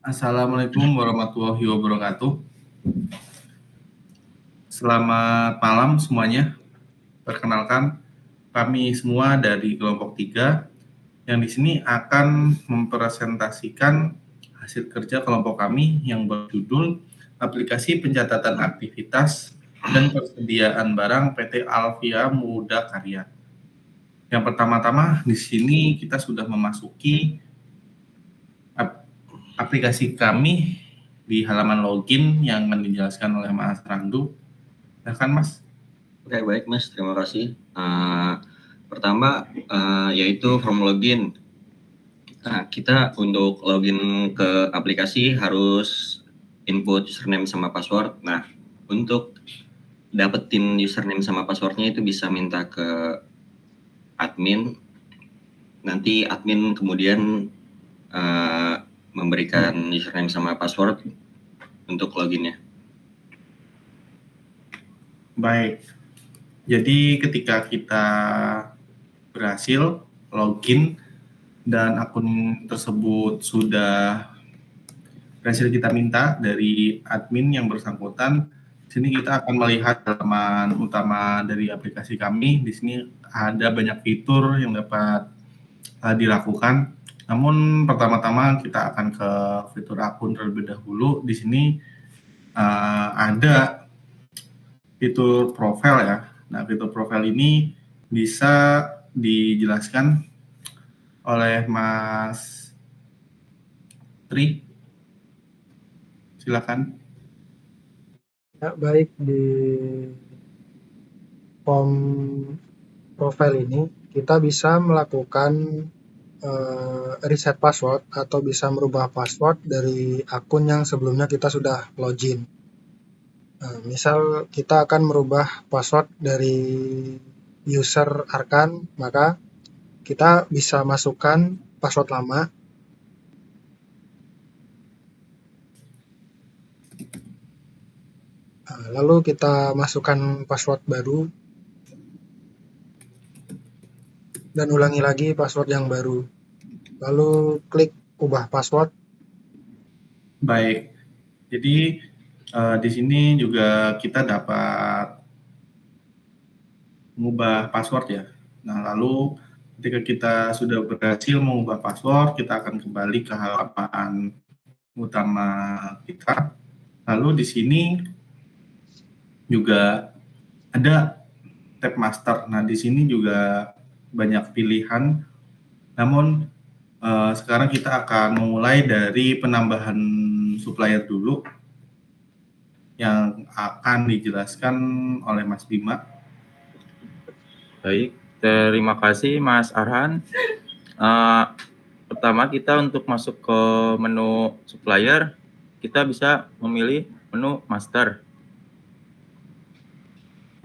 Assalamualaikum warahmatullahi wabarakatuh. Selamat malam semuanya. Perkenalkan, kami semua dari kelompok 3 yang di sini akan mempresentasikan hasil kerja kelompok kami yang berjudul Aplikasi Pencatatan Aktivitas dan Persediaan Barang PT Alvia Muda Karya. Yang pertama-tama di sini kita sudah memasuki aplikasi kami di halaman login yang akan dijelaskan oleh Mas Randu. Silahkan Mas. Oke, baik Mas, terima kasih. Pertama yaitu form login. Nah, kita untuk login ke aplikasi harus input username sama password. Nah, untuk dapetin username sama passwordnya itu bisa minta ke admin. Nanti admin kemudian memberikan username sama password untuk loginnya. Baik. Jadi ketika kita berhasil login dan akun tersebut sudah berhasil kita minta dari admin yang bersangkutan, di sini kita akan melihat halaman utama dari aplikasi kami. Di sini ada banyak fitur yang dapat dilakukan. Namun pertama-tama kita akan ke fitur akun terlebih dahulu. Di sini ada fitur profil ya. Nah, fitur profil ini bisa dijelaskan oleh Mas Tri. Silakan. Ya, baik, di form profil ini kita bisa melakukan reset password atau bisa merubah password dari akun yang sebelumnya kita sudah login. Misal kita akan merubah password dari user Arkan, maka kita bisa masukkan password lama. Lalu kita masukkan password baru dan ulangi lagi password yang baru. Lalu klik ubah password. Baik. Jadi di sini juga kita dapat mengubah password ya. Nah, lalu ketika kita sudah berhasil mengubah password, kita akan kembali ke halaman utama kita. Lalu di sini juga ada tab master. Nah, di sini juga banyak pilihan. Namun sekarang kita akan memulai dari penambahan supplier dulu yang akan dijelaskan oleh Mas Bima. Baik, terima kasih Mas Arhan. Pertama kita untuk masuk ke menu supplier, kita bisa memilih menu master.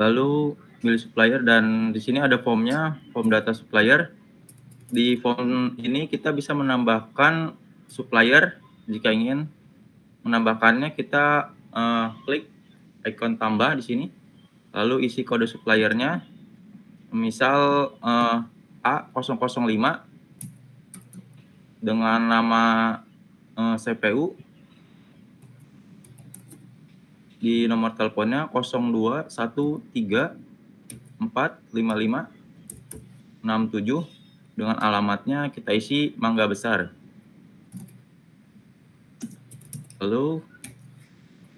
Lalu pilih supplier dan di sini ada formnya, form data supplier. Di form ini kita bisa menambahkan supplier. Jika ingin menambahkannya, kita klik ikon tambah di sini. Lalu isi kode suppliernya, misal A005 dengan nama CPU. Di nomor teleponnya 0213455667 dengan alamatnya kita isi Mangga Besar. Lalu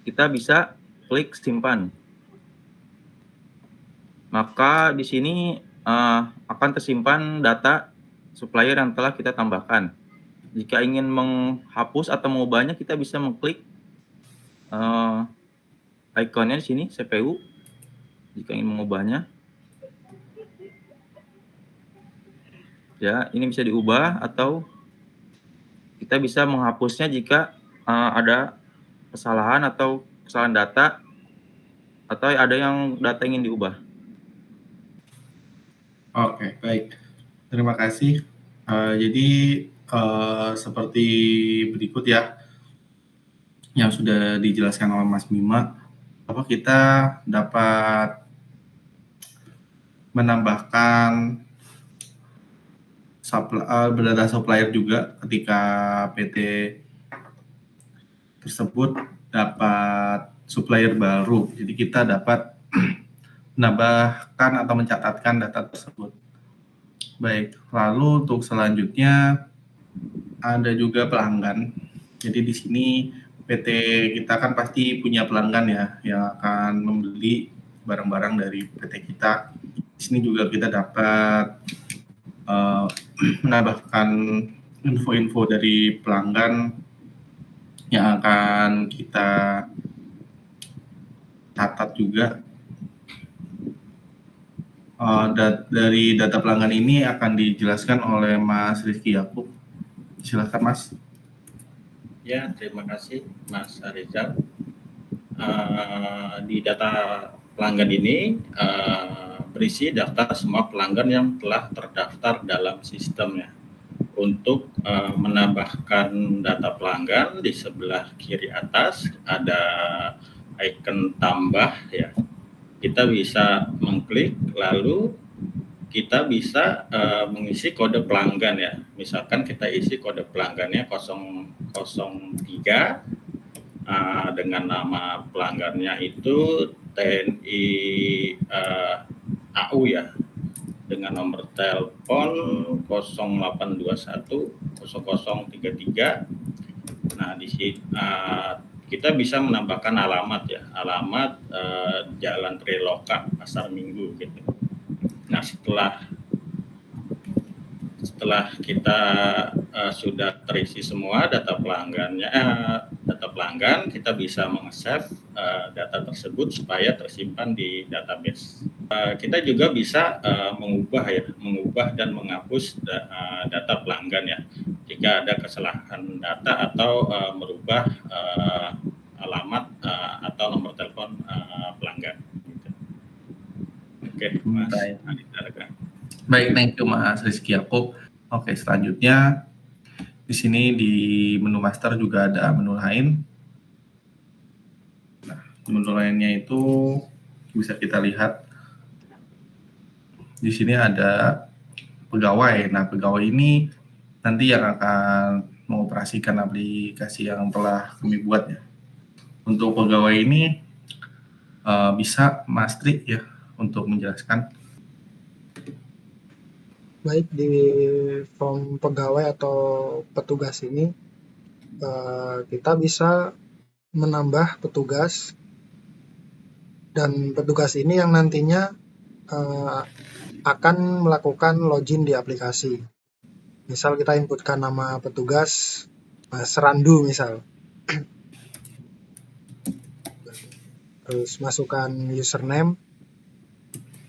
kita bisa klik simpan. Maka di sini akan tersimpan data supplier yang telah kita tambahkan. Jika ingin menghapus atau mengubahnya, kita bisa mengklik ikonnya di sini CPU. Jika ingin mengubahnya, ya ini bisa diubah atau kita bisa menghapusnya jika ada kesalahan atau kesalahan data atau ada yang data ingin diubah. Oke, baik. Terima kasih. Jadi seperti berikut ya yang sudah dijelaskan oleh Mas Bima, bahwa kita dapat menambahkan data supplier juga ketika PT tersebut dapat supplier baru. Jadi kita dapat menambahkan atau mencatatkan data tersebut. Baik, lalu untuk selanjutnya ada juga pelanggan. Jadi di sini PT kita kan pasti punya pelanggan ya yang akan membeli barang-barang dari PT kita. Di sini juga kita dapat menambahkan info-info dari pelanggan yang akan kita catat juga. Dari data pelanggan ini akan dijelaskan oleh Mas Rizky Yakub. Silakan Mas. Ya, terima kasih Mas Rizal. Di data pelanggan ini berisi daftar semua pelanggan yang telah terdaftar dalam sistemnya. Untuk menambahkan data pelanggan, di sebelah kiri atas ada icon tambah ya. Kita bisa mengklik, lalu kita bisa mengisi kode pelanggan ya. Misalkan kita isi kode pelanggannya 003 dengan nama pelanggannya itu TNI AU ya, dengan nomor telepon 0821 0033. Nah, di sini kita bisa menambahkan alamat ya, alamat Jalan Triloka, Pasar Minggu gitu. Nah, setelah kita sudah terisi semua data pelanggan, kita bisa meng-save data tersebut supaya tersimpan di database. Kita juga bisa mengubah dan menghapus data pelanggan ya, jika ada kesalahan data atau merubah alamat atau nomor telepon pelanggan. Gitu. Oke, Mas. Baik, thank you Mas Rizky Yakub. Oke, selanjutnya di sini di menu master juga ada menu lain. Nah, menu lainnya itu bisa kita lihat. Di sini ada pegawai. Nah, pegawai ini nanti yang akan mengoperasikan aplikasi yang telah kami buat ya. Untuk pegawai ini bisa Mas Tri ya untuk menjelaskan. Baik, di form pegawai atau petugas ini kita bisa menambah petugas, dan petugas ini yang nantinya akan melakukan login di aplikasi. Misal kita inputkan nama petugas Serandu misal, terus masukkan username,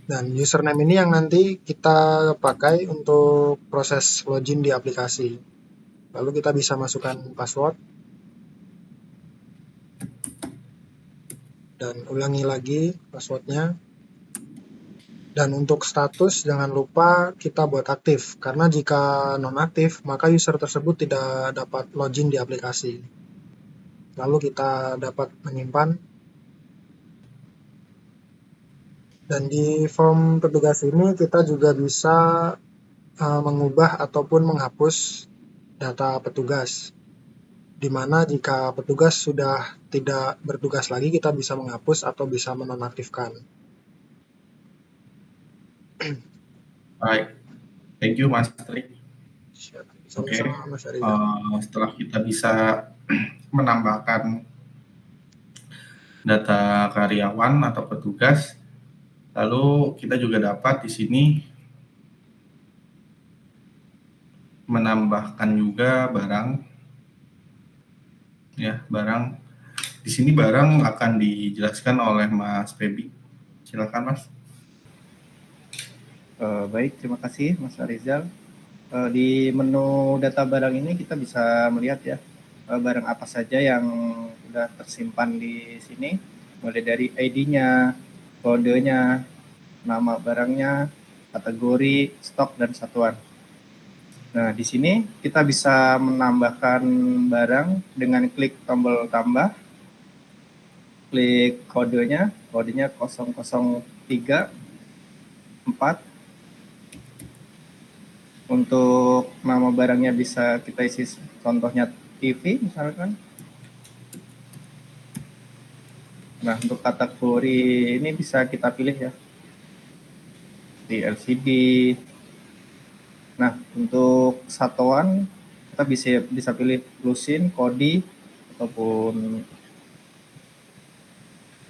dan username ini yang nanti kita pakai untuk proses login di aplikasi. Lalu kita bisa masukkan password dan ulangi lagi passwordnya. Dan untuk status jangan lupa kita buat aktif, karena jika nonaktif maka user tersebut tidak dapat login di aplikasi. Lalu kita dapat menyimpan. Dan di form petugas ini kita juga bisa mengubah ataupun menghapus data petugas, di mana jika petugas sudah tidak bertugas lagi kita bisa menghapus atau bisa menonaktifkan. Baik, thank you Mas Tri. Oke, Sama-sama, Mas Ariza. setelah kita bisa menambahkan data karyawan atau petugas, lalu kita juga dapat di sini menambahkan juga barang. Ya, barang. Di sini barang akan dijelaskan oleh Mas Febi. Silakan Mas. Baik, terima kasih Mas Rizal. Di menu data barang ini kita bisa melihat ya barang apa saja yang sudah tersimpan di sini, mulai dari ID-nya, kodenya, nama barangnya, kategori, stok, dan satuan. Nah, di sini kita bisa menambahkan barang dengan klik tombol tambah, klik kodenya 0034. Untuk nama barangnya bisa kita isi contohnya TV misalkan. Nah, untuk kategori ini bisa kita pilih ya di LCD. Nah, untuk satuan kita bisa pilih lusin, kodi, ataupun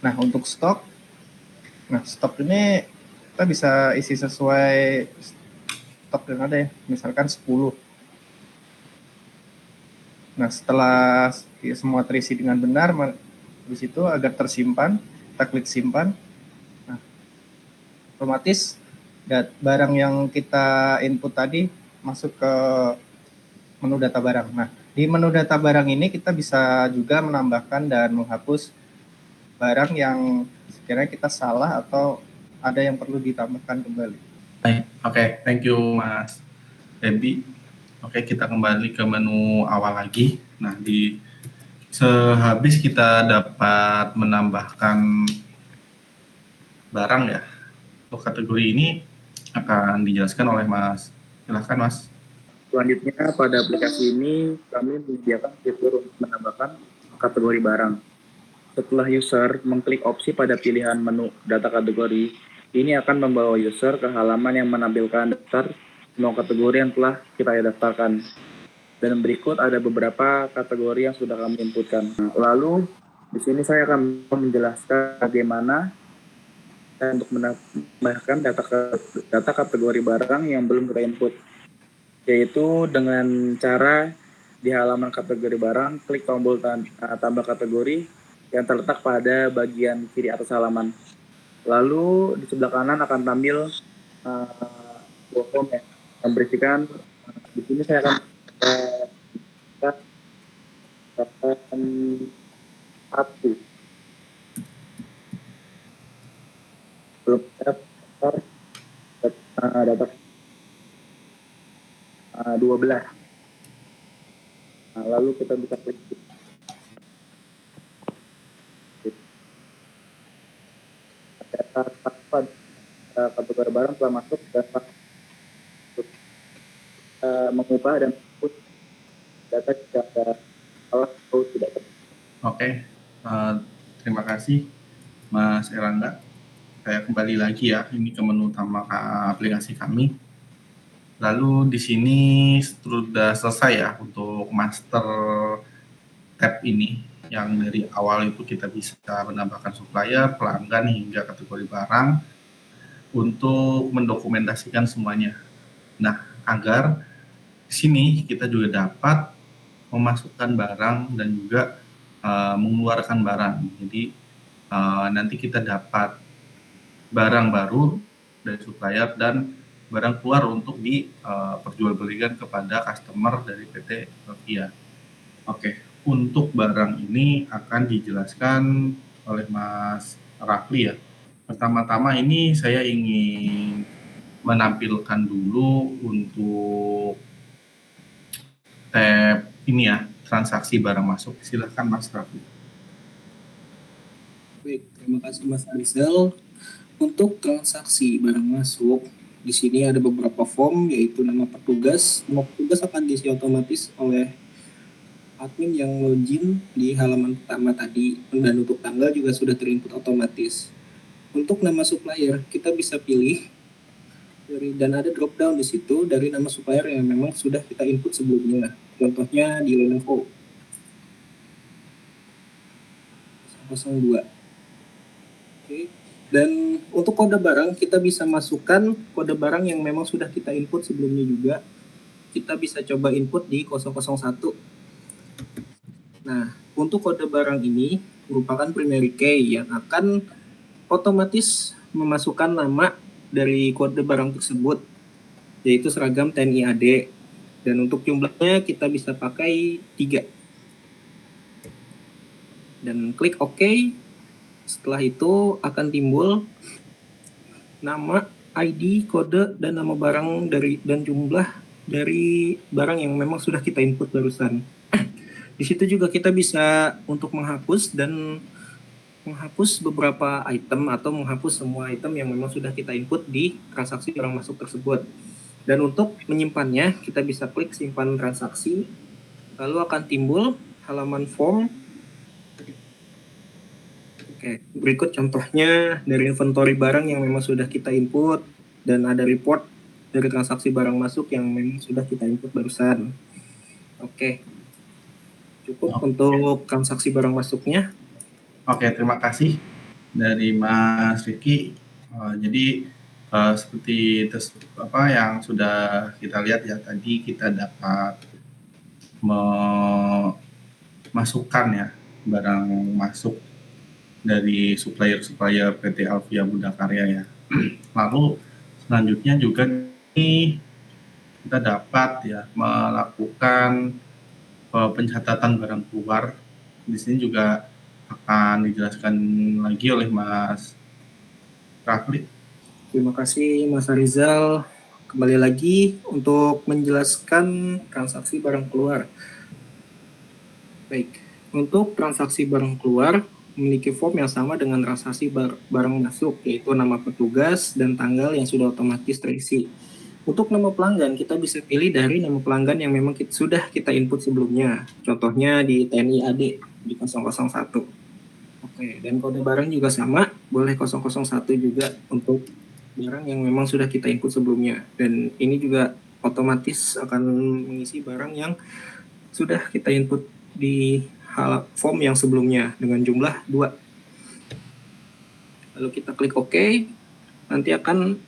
nah untuk stok. Nah, stok ini kita bisa isi sesuai stok yang ada ya, misalkan 10. Nah, setelah semua terisi dengan benar, di situ agar tersimpan, kita klik simpan. Nah, otomatis barang yang kita input tadi masuk ke menu data barang. Nah, di menu data barang ini kita bisa juga menambahkan dan menghapus barang yang sekiranya kita salah atau ada yang perlu ditambahkan kembali. Baik, oke, thank you Mas Debi. Oke, kita kembali ke menu awal lagi. Nah, sehabis kita dapat menambahkan barang ya, untuk kategori ini akan dijelaskan oleh Mas. Silahkan Mas. Selanjutnya pada aplikasi ini kami menyediakan fitur untuk menambahkan kategori barang. Setelah user mengklik opsi pada pilihan menu data kategori, ini akan membawa user ke halaman yang menampilkan daftar semua kategori yang telah kita daftarkan. Dan berikut ada beberapa kategori yang sudah kami inputkan. Lalu di sini saya akan menjelaskan bagaimana untuk menambahkan data kategori barang yang belum kita input, yaitu dengan cara di halaman kategori barang, klik tombol tambah kategori yang terletak pada bagian kiri atas halaman. Lalu di sebelah kanan akan tampil form yang berisikan. Di sini saya akan satu. Belum daftar data 12. Nah, lalu kita bisa klik data kategori barang telah masuk data mengubah dan input data jika ada salah atau tidak. Oke, terima kasih Mas Erlangga. Saya kembali lagi ya, ini ke menu utama aplikasi kami. Lalu di sini sudah selesai ya untuk master tab ini, yang dari awal itu kita bisa menambahkan supplier, pelanggan hingga kategori barang untuk mendokumentasikan semuanya. Nah, agar di sini kita juga dapat memasukkan barang dan juga mengeluarkan barang. Jadi nanti kita dapat barang baru dari supplier dan barang keluar untuk diperjualbelikan kepada customer dari PT Nokia. Oke, untuk barang ini akan dijelaskan oleh Mas Rafli ya. Pertama-tama ini saya ingin menampilkan dulu untuk tab ini ya, transaksi barang masuk. Silahkan Mas Rafli. Baik, terima kasih Mas Rizal. Untuk transaksi barang masuk, di sini ada beberapa form, yaitu nama petugas. Nama petugas akan diisi otomatis oleh admin yang login di halaman pertama tadi, dan untuk tanggal juga sudah terinput otomatis. Untuk nama supplier, kita bisa pilih dan ada drop down di situ dari nama supplier yang memang sudah kita input sebelumnya. Contohnya di Lenovo 02. Oke. Dan untuk kode barang, kita bisa masukkan kode barang yang memang sudah kita input sebelumnya juga. Kita bisa coba input di 001. Nah, untuk kode barang ini merupakan primary key yang akan otomatis memasukkan nama dari kode barang tersebut, yaitu seragam TNI AD. Dan untuk jumlahnya kita bisa pakai 3. Dan klik OK. Setelah itu akan timbul nama, ID, kode, dan nama barang dan jumlah dari barang yang memang sudah kita input barusan. Di situ juga kita bisa untuk menghapus beberapa item atau menghapus semua item yang memang sudah kita input di transaksi barang masuk tersebut. Dan untuk menyimpannya, kita bisa klik simpan transaksi, lalu akan timbul halaman form. Oke, berikut contohnya dari inventory barang yang memang sudah kita input dan ada report dari transaksi barang masuk yang memang sudah kita input barusan. Oke, cukup untuk transaksi barang masuknya. Oke, terima kasih dari Mas Vicky. Jadi seperti yang sudah kita lihat ya, tadi kita dapat memasukkan ya barang masuk dari supplier PT Alvia Bunda Karya ya. Lalu selanjutnya juga ini kita dapat ya melakukan pencatatan barang keluar. Di sini juga akan dijelaskan lagi oleh Mas Rafli. Terima kasih Mas Arizal. Kembali lagi untuk menjelaskan transaksi barang keluar. Baik, untuk transaksi barang keluar memiliki form yang sama dengan transaksi barang masuk, yaitu nama petugas dan tanggal yang sudah otomatis terisi. Untuk nama pelanggan, kita bisa pilih dari nama pelanggan yang memang sudah kita input sebelumnya. Contohnya di TNI AD di 001. Oke, dan kode barang juga sama, boleh 001 juga untuk barang yang memang sudah kita input sebelumnya. Dan ini juga otomatis akan mengisi barang yang sudah kita input di form yang sebelumnya dengan jumlah 2. Lalu kita klik OK, nanti akan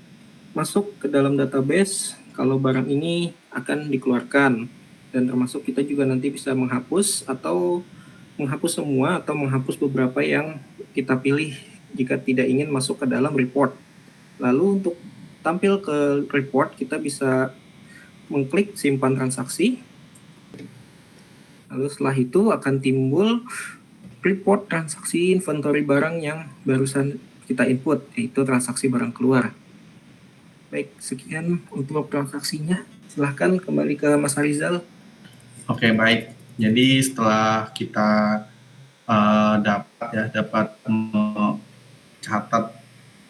masuk ke dalam database kalau barang ini akan dikeluarkan. Dan termasuk kita juga nanti bisa menghapus atau menghapus semua atau menghapus beberapa yang kita pilih jika tidak ingin masuk ke dalam report. Lalu untuk tampil ke report, kita bisa mengklik simpan transaksi. Lalu setelah itu akan timbul report transaksi inventory barang yang barusan kita input, yaitu transaksi barang keluar. Baik, sekian untuk transaksinya. Silahkan kembali ke Mas Arizal. Oke, baik. Jadi setelah kita dapat mencatat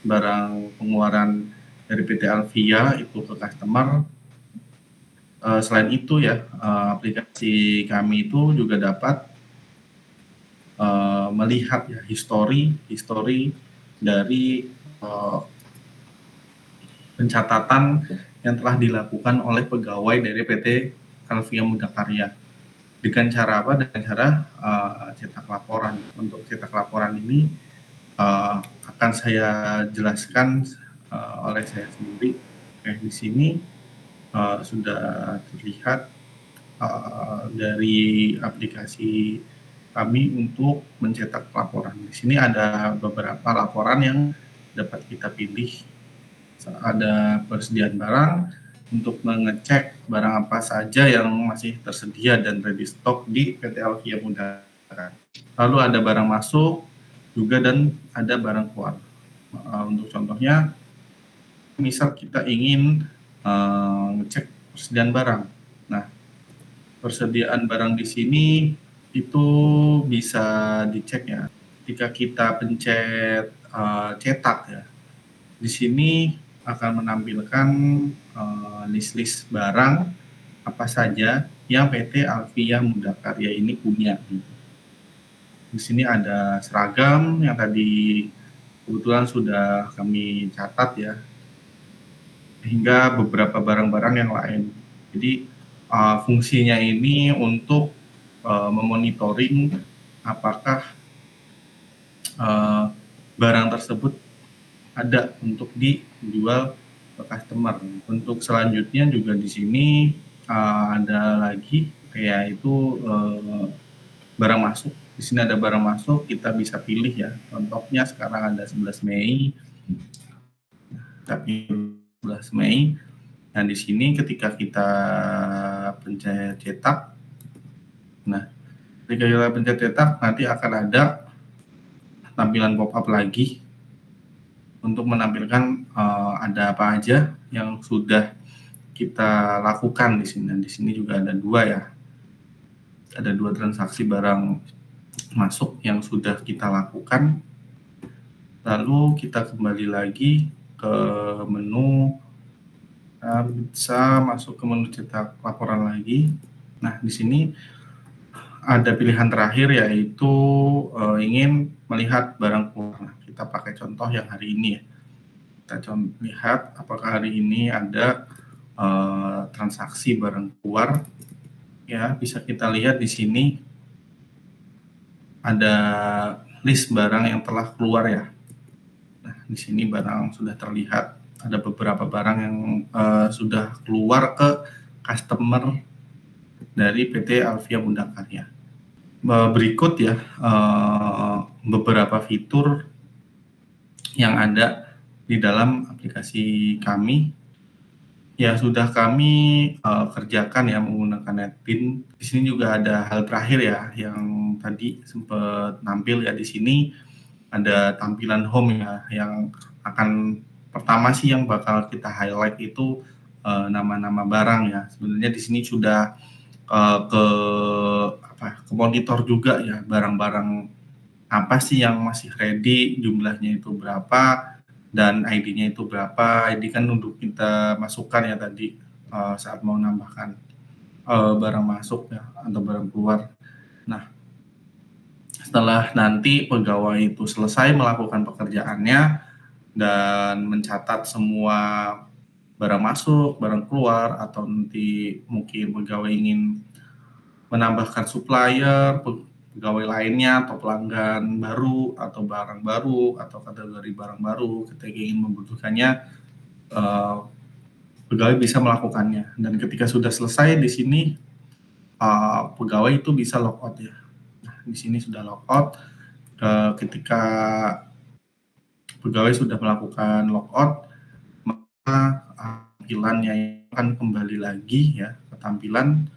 barang pengeluaran dari PT Alvia itu ke customer, selain itu ya aplikasi kami itu juga dapat melihat ya histori dari pencatatan yang telah dilakukan oleh pegawai dari PT Alvia Bunda Karya. Dengan cara apa? Dengan cara cetak laporan. Untuk cetak laporan ini akan saya jelaskan oleh saya sendiri. Di sini sudah terlihat dari aplikasi kami untuk mencetak laporan. Di sini ada beberapa laporan yang dapat kita pilih. Ada persediaan barang untuk mengecek barang apa saja yang masih tersedia dan ready stock di PT Alvia Bunda. Lalu ada barang masuk juga dan ada barang keluar. Untuk contohnya, misal kita ingin ngecek persediaan barang. Nah, persediaan barang di sini itu bisa dicek ya. Ketika kita pencet cetak ya, di sini akan menampilkan list-list barang apa saja yang PT Alvia Bunda Karya ini punya. Di sini ada seragam yang tadi kebetulan sudah kami catat ya, hingga beberapa barang-barang yang lain. Jadi fungsinya ini untuk memonitoring apakah barang tersebut ada untuk dijual ke customer. Untuk selanjutnya juga di sini ada lagi kayak itu barang masuk. Di sini ada barang masuk, kita bisa pilih ya. Contohnya sekarang ada 11 Mei. Tapi 11 Mei. Nah, di sini ketika kita pencet cetak, nah ketika kita pencet cetak nanti akan ada tampilan pop-up lagi untuk menampilkan ada apa aja yang sudah kita lakukan di sini. Dan di sini juga ada 2 ya. Ada 2 transaksi barang masuk yang sudah kita lakukan. Lalu kita kembali lagi ke menu, bisa masuk ke menu cetak laporan lagi. Nah, di sini ada pilihan terakhir yaitu ingin melihat barang keluar. Nah, kita pakai contoh yang hari ini ya. Kita lihat apakah hari ini ada transaksi barang keluar. Ya, bisa kita lihat di sini ada list barang yang telah keluar ya. Nah, di sini barang sudah terlihat. Ada beberapa barang yang sudah keluar ke customer dari PT Alvia Bunda Karya. Berikut ya beberapa fitur yang ada di dalam aplikasi kami. Ya, sudah kami kerjakan ya menggunakan NetBeans. Di sini juga ada hal terakhir ya yang tadi sempat nampil ya. Di sini ada tampilan home ya, yang akan pertama sih yang bakal kita highlight itu nama-nama barang ya. Sebenarnya di sini sudah ke monitor juga ya, barang-barang apa sih yang masih ready, jumlahnya itu berapa, dan ID-nya itu berapa. ID kan untuk kita masukkan ya tadi saat mau nambahkan barang masuk ya atau barang keluar. Nah, setelah nanti pegawai itu selesai melakukan pekerjaannya dan mencatat semua barang masuk, barang keluar, atau nanti mungkin pegawai ingin menambahkan supplier, pegawai lainnya, atau pelanggan baru, atau barang baru, atau kategori barang baru, ketika ingin membutuhkannya, pegawai bisa melakukannya. Dan ketika sudah selesai di sini, pegawai itu bisa logout ya. Nah, di sini sudah logout. Ketika pegawai sudah melakukan logout, maka tampilannya akan kembali lagi ya ke tampilan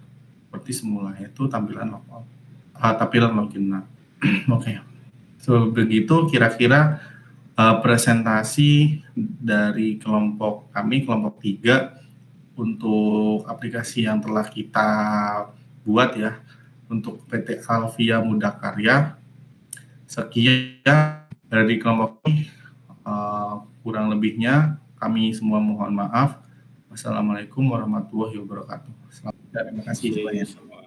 seperti semula, yaitu tampilan logout, tampilan login. Oke. So, begitu kira-kira presentasi dari kelompok kami, kelompok 3, untuk aplikasi yang telah kita buat ya untuk PT Alvia Bunda Karya. Sekian dari kelompok ini. Kurang lebihnya kami semua mohon maaf. Wassalamualaikum warahmatullahi wabarakatuh. Terima kasih semuanya.